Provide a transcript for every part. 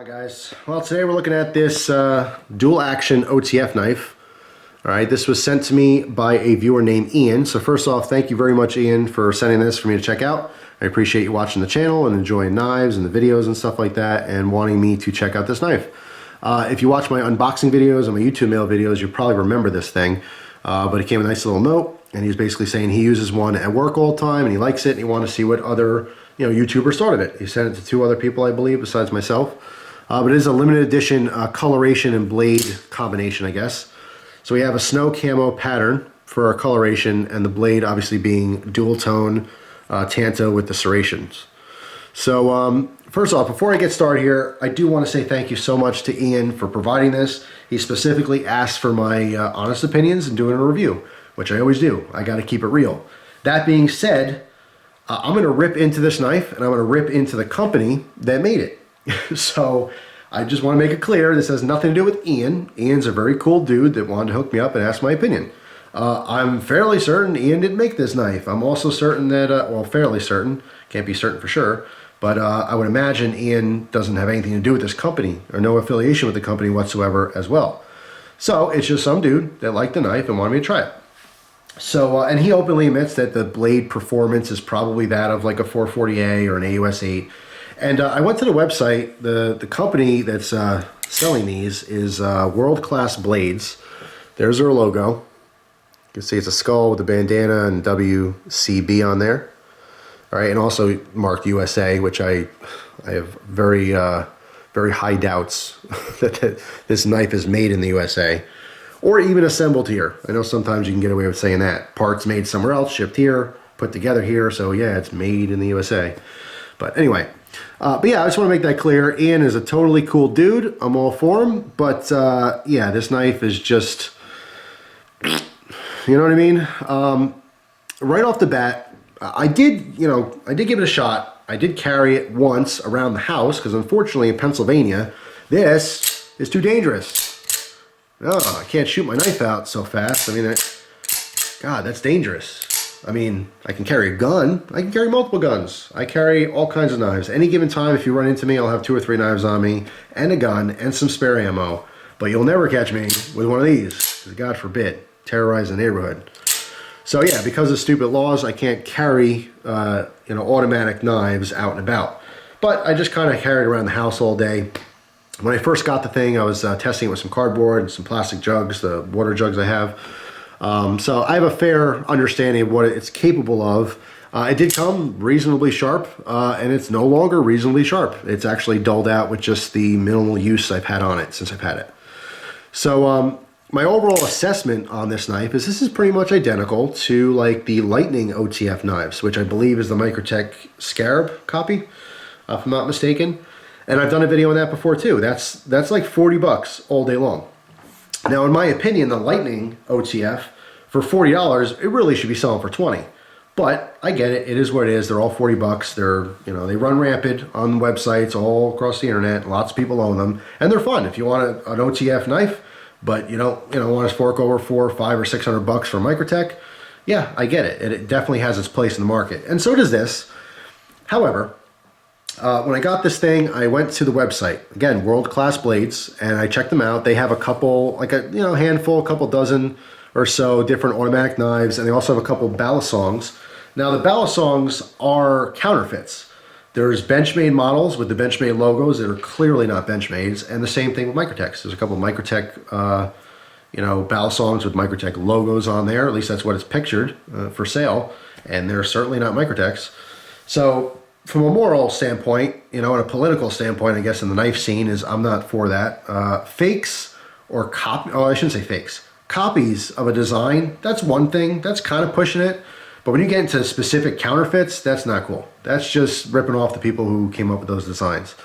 Alright guys, well today we're looking at this dual action OTF knife. Alright, this was sent to me by a viewer named Ian. So first off, thank you very much Ian for sending this for me to check out. I appreciate you watching the channel and enjoying knives and the videos and stuff like that and wanting me to check out this knife. If you watch my unboxing videos and my YouTube mail videos, you'll probably remember this thing. But it came a nice little note and he was basically saying he uses one at work all the time and he likes it and he wanted to see what other YouTubers thought of it. He sent it to 2 other people, I believe, besides myself. But it is a limited edition coloration and blade combination, I guess. So we have a snow camo pattern for our coloration and the blade obviously being dual tone tanto with the serrations. So first off, before I get started here, I do want to say thank you so much to Ian for providing this. He specifically asked for my honest opinions and doing a review, which I always do. I got to keep it real. That being said, I'm going to rip into this knife and I'm going to rip into the company that made it. So I just want to make it clear, this has nothing to do with Ian. Ian's a very cool dude that wanted to hook me up and ask my opinion. I'm fairly certain Ian didn't make this knife. I'm also certain that, well, fairly certain, can't be certain for sure, but I would imagine Ian doesn't have anything to do with this company or no affiliation with the company whatsoever as well. So it's just some dude that liked the knife and wanted me to try it. So, and he openly admits that the blade performance is probably that of like a 440A or an AUS 8. And I went to the website. The company that's selling these is World Class Blades. There's their logo. You can see it's a skull with a bandana and WCB on there. All right, and also marked USA, which I have very high doubts that this knife is made in the USA. Or even assembled here. I know sometimes you can get away with saying that. Parts made somewhere else, shipped here, put together here, so yeah, it's made in the USA. But anyway, but yeah, I just want to make that clear. Ian is a totally cool dude. I'm all for him, but yeah, this knife is just, you know what I mean? Right off the bat, I did give it a shot. I did carry it once around the house, because unfortunately in Pennsylvania, this is too dangerous. Oh, I can't shoot my knife out so fast. I mean, God, that's dangerous. I mean, I can carry a gun. I can carry multiple guns. I carry all kinds of knives. Any given time, if you run into me, I'll have 2 or 3 knives on me, and a gun, and some spare ammo. But you'll never catch me with one of these, because God forbid, terrorize the neighborhood. So yeah, because of stupid laws, I can't carry, automatic knives out and about. But I just kind of carry it around the house all day. When I first got the thing, I was testing it with some cardboard and some plastic jugs, the water jugs I have. So I have a fair understanding of what it's capable of. It did come reasonably sharp, and it's no longer reasonably sharp. It's actually dulled out with just the minimal use I've had on it since I've had it. So my overall assessment on this knife is this is pretty much identical to like the Lightning OTF knives, which I believe is the Microtech Scarab copy, if I'm not mistaken. And I've done a video on that before too. That's like 40 bucks all day long. Now, in my opinion, the Lightning OTF for $40, it really should be selling for 20. But I get it. It is what it is. They're all 40 bucks. They're, they run rampant on websites all across the internet. Lots of people own them, and they're fun. If you want an OTF knife, but you don't, want to fork over 400, 500, or 600 bucks for Microtech, yeah, I get it. It definitely has its place in the market, and so does this. However, when I got this thing, I went to the website, again, World Class Blades, and I checked them out. They have a couple, like a handful, a couple dozen or so different automatic knives, and they also have a couple Balisongs. Now, the Balisongs are counterfeits. There's Benchmade models with the Benchmade logos that are clearly not Benchmades, and the same thing with Microtechs. There's a couple of Microtech, Balisongs with Microtech logos on there. At least that's what it's pictured for sale, and they're certainly not Microtechs. So, from a moral standpoint, and a political standpoint, I guess, in the knife scene, is I'm not for that. Fakes or I shouldn't say fakes. Copies of a design, that's one thing. That's kind of pushing it. But when you get into specific counterfeits, that's not cool. That's just ripping off the people who came up with those designs.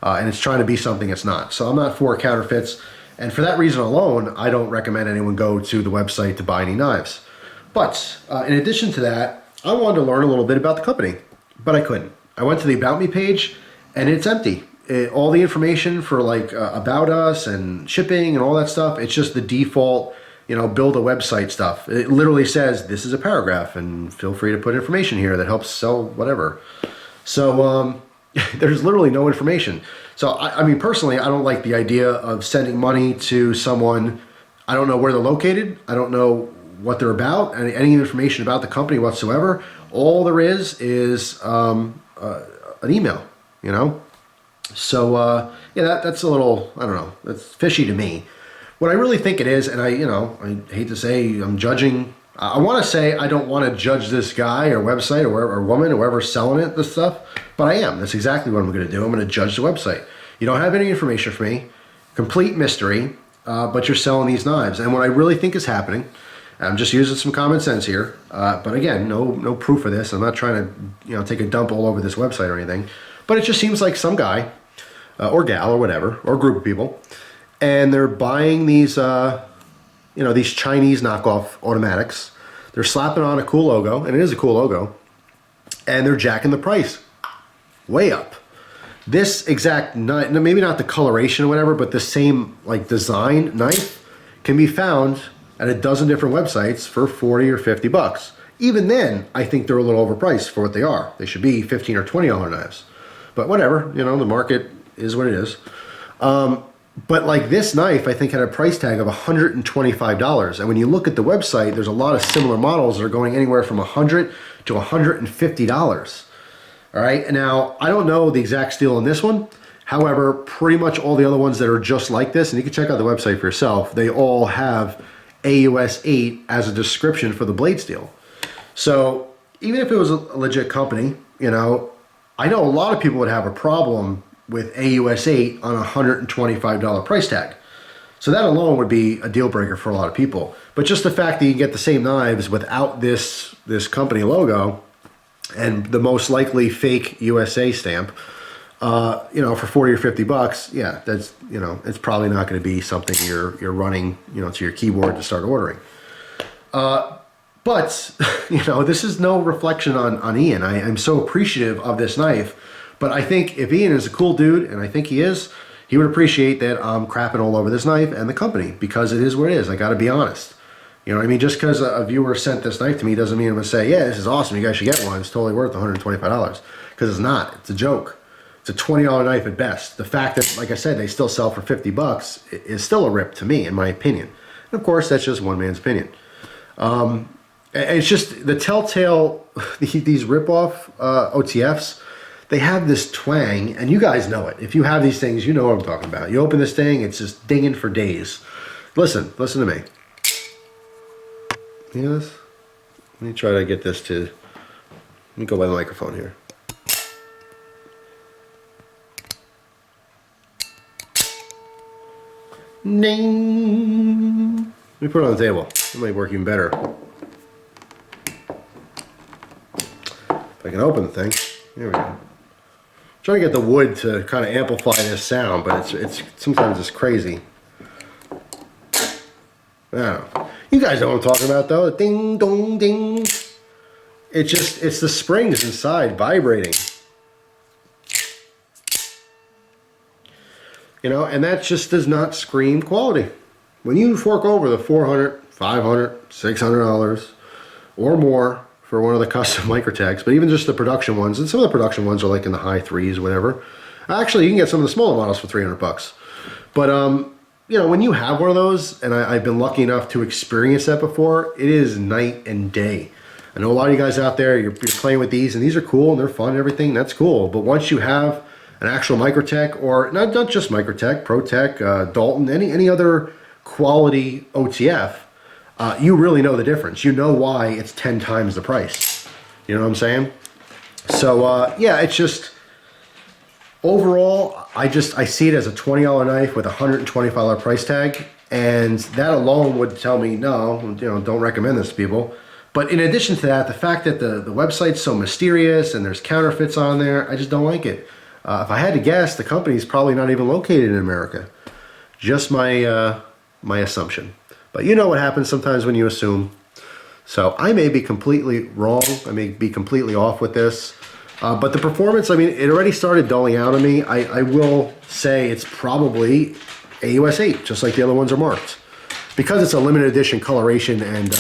And it's trying to be something it's not. So I'm not for counterfeits. And for that reason alone, I don't recommend anyone go to the website to buy any knives. But in addition to that, I wanted to learn a little bit about the company, but I couldn't. I went to the About Me page, and it's empty. All the information for like about us and shipping and all that stuff, it's just the default, build a website stuff. It literally says, this is a paragraph, and feel free to put information here that helps sell whatever. So there's literally no information. So, I mean, personally, I don't like the idea of sending money to someone. I don't know where they're located. I don't know what they're about, any information about the company whatsoever. All there is an email, you know? So, yeah, that's a little, I don't know, that's fishy to me. What I really think it is, and I hate to say I'm judging, I want to say I don't want to judge this guy or website or woman or whoever's selling it, this stuff, but I am. That's exactly what I'm going to do. I'm going to judge the website. You don't have any information for me, complete mystery, but you're selling these knives. And what I really think is happening, I'm just using some common sense here, but again, no proof of this. I'm not trying to take a dump all over this website or anything, but it just seems like some guy or gal or whatever, or group of people, and they're buying these these Chinese knockoff automatics. They're slapping on a cool logo, and it is a cool logo, and they're jacking the price way up. This exact knife, maybe not the coloration or whatever, but the same like design knife can be found at a dozen different websites for 40 or 50 bucks. Even then, I think they're a little overpriced for what they are. They should be $15 or $20 knives. But whatever, the market is what it is. But like this knife, I think had a price tag of $125. And when you look at the website, there's a lot of similar models that are going anywhere from $100 to $150. All right, and now I don't know the exact steel on this one. However, pretty much all the other ones that are just like this, and you can check out the website for yourself, they all have AUS 8 as a description for the blade steel. So even if it was a legit company, I know a lot of people would have a problem with AUS 8 on a $125 price tag. So that alone would be a deal breaker for a lot of people. But just the fact that you can get the same knives without this company logo and the most likely fake USA stamp, for 40 or 50 bucks, yeah, that's, it's probably not going to be something you're running, to your keyboard to start ordering. But, this is no reflection on Ian. I'm so appreciative of this knife. But I think if Ian is a cool dude, and I think he is, he would appreciate that I'm crapping all over this knife and the company, because it is what it is. I got to be honest. You know what I mean? Just because a viewer sent this knife to me doesn't mean I'm going to say, yeah, this is awesome, you guys should get one. It's totally worth $125. Because it's not. It's a joke. It's a $20 knife at best. The fact that, like I said, they still sell for 50 bucks is still a rip to me, in my opinion. And of course, that's just one man's opinion. It's just the telltale, these rip-off OTFs, they have this twang, and you guys know it. If you have these things, you know what I'm talking about. You open this thing, it's just dinging for days. Listen to me. You hear this? Let me try to get this to, let me go by the microphone here. Ding! Let me put it on the table. It might work even better. If I can open the thing. There we go. Trying to get the wood to kind of amplify this sound, but it's sometimes it's crazy. I don't know. You guys know what I'm talking about, though. Ding, dong, ding. It's the springs inside vibrating. And that just does not scream quality. When you fork over the $400, $500, $600 or more for one of the custom Microtechs, but even just the production ones, and some of the production ones are like in the high threes, whatever. Actually, you can get some of the smaller models for 300 bucks. But when you have one of those, and I've been lucky enough to experience that before, it is night and day. I know a lot of you guys out there, you're playing with these, and these are cool, and they're fun and everything, that's cool. But once you have an actual Microtech, or not just Microtech, ProTech, Dalton, any other quality OTF, you really know the difference. You know why it's 10 times the price. You know what I'm saying? So, yeah, it's just, overall, I see it as a $20 knife with a $125 price tag, and that alone would tell me, no, don't recommend this to people. But in addition to that, the fact that the website's so mysterious and there's counterfeits on there, I just don't like it. If I had to guess, the company's probably not even located in America. Just my assumption. But you know what happens sometimes when you assume. So I may be completely wrong. I may be completely off with this. But the performance, I mean, it already started dulling out on me. I will say it's probably AUS 8, just like the other ones are marked. Because it's a limited edition coloration and,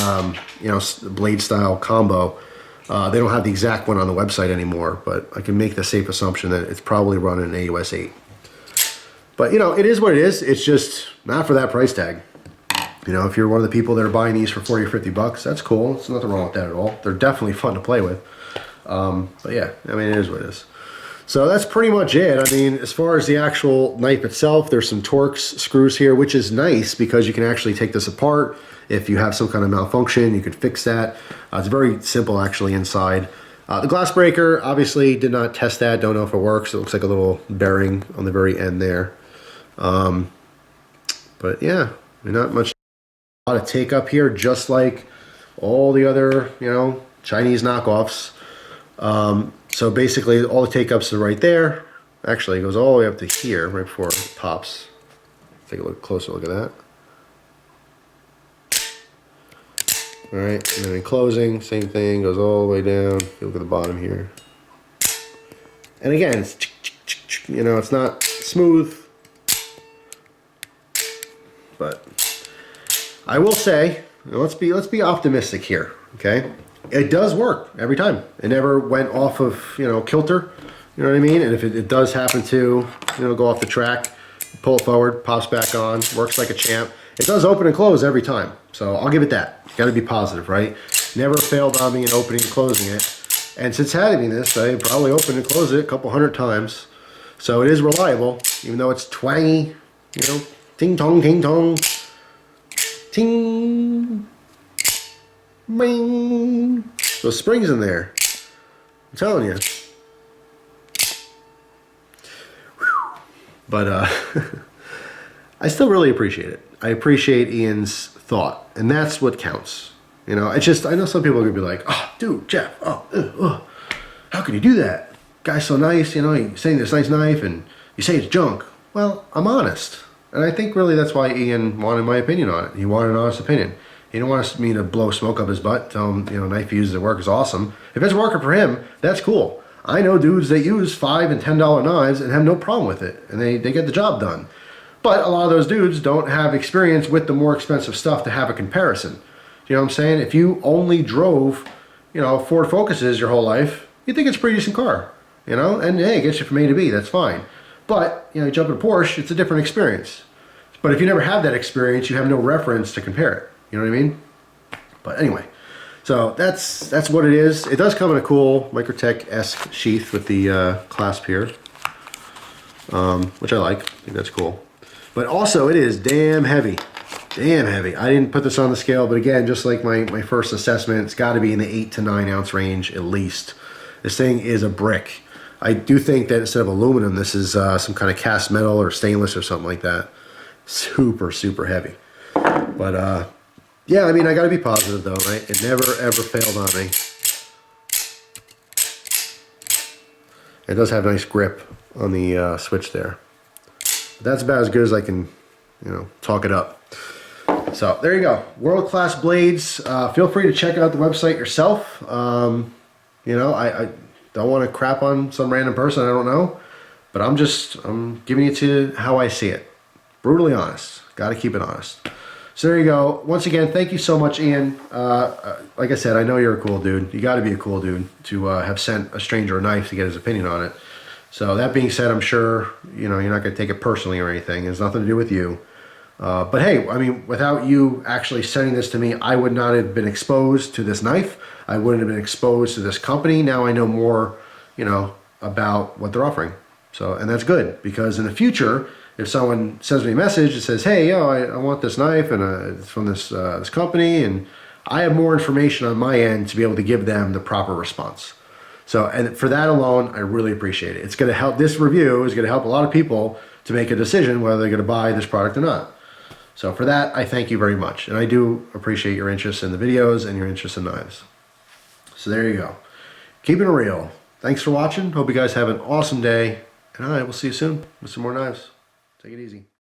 blade style combo, they don't have the exact one on the website anymore. But I can make the safe assumption that it's probably running AUS 8. But, you know, it is what it is. It's just not for that price tag. You know, if you're one of the people that are buying these for 40 or 50 bucks, that's cool. There's nothing wrong with that at all. They're definitely fun to play with. But yeah, I mean, it is what it is. So that's pretty much it. I mean, as far as the actual knife itself, there's some Torx screws here, which is nice because you can actually take this apart. If you have some kind of malfunction, you could fix that. It's very simple actually inside. The glass breaker, obviously did not test that. Don't know if it works. It looks like a little bearing on the very end there. But yeah, not much. A lot of take up here, just like all the other, you know, Chinese knockoffs. So basically all the take ups are right there. Actually, it goes all the way up to here right before it pops. Take a closer look at that. All right, and then in closing, same thing, goes all the way down. You look at the bottom here. And again, it's, you know, it's not smooth, but I will say, let's be optimistic here, okay? It does work every time. It never went off of, you know, kilter, you know what I mean? And if it does happen to, you know, go off the track, pull it forward, pops back on, works like a champ. It does open and close every time, so I'll give it that. You gotta be positive, right? Never failed on me in opening and closing it. And since having this, I probably opened and closed it a couple hundred times. So it is reliable, even though it's twangy, you know, ting tong, ting, bing. Those springs in there, I'm telling you. Whew. But I still really appreciate it. I appreciate Ian's thought, and that's what counts. You know, it's just, I know some people are gonna be like, oh, dude, Jeff, how can you do that? Guy's so nice, you know, he's saying this nice knife, and you say it's junk. Well, I'm honest. And I think really that's why Ian wanted my opinion on it. He wanted an honest opinion. He didn't want me to blow smoke up his butt, tell him, you know, knife he uses at work is awesome. If it's working for him, that's cool. I know dudes that use $5 and $10 knives and have no problem with it, and they get the job done. But a lot of those dudes don't have experience with the more expensive stuff to have a comparison. You know what I'm saying? If you only drove, you know, Ford Focuses your whole life, you think it's a pretty decent car, you know? And hey, it gets you from A to B, that's fine. But, you know, you jump in a Porsche, it's a different experience. But if you never have that experience, you have no reference to compare it. You know what I mean? But anyway, so that's what it is. It does come in a cool Microtech-esque sheath with the clasp here, which I like. I think that's cool. But also, it is damn heavy. Damn heavy. I didn't put this on the scale, but again, just like my first assessment, it's got to be in the 8 to 9 ounce range at least. This thing is a brick. I do think that instead of aluminum, this is some kind of cast metal or stainless or something like that. Super, super heavy. But yeah, I mean, I got to be positive though, right? It never ever failed on me. It does have a nice grip on the switch there. But that's about as good as I can, you know, talk it up. So there you go, world-class blades. Feel free to check out the website yourself. You know, I don't want to crap on some random person I don't know, but I'm giving it to you how I see it. Brutally honest. Got to keep it honest. So there you go. Once again, thank you so much, Ian. Like I said, I know you're a cool dude. You got to be a cool dude to have sent a stranger a knife to get his opinion on it. So that being said, I'm sure, you know, you're not going to take it personally or anything. It has nothing to do with you. But hey, I mean, without you actually sending this to me, I would not have been exposed to this knife. I wouldn't have been exposed to this company. Now I know more, you know, about what they're offering. So, and that's good, because in the future, if someone sends me a message that says, hey, yo, I want this knife, and it's from this company, and I have more information on my end to be able to give them the proper response. So, and for that alone, I really appreciate it. It's going to help, this review is going to help a lot of people to make a decision whether they're going to buy this product or not. So for that, I thank you very much. And I do appreciate your interest in the videos and your interest in knives. So there you go. Keeping it real. Thanks for watching. Hope you guys have an awesome day. And I will see you soon with some more knives. Take it easy.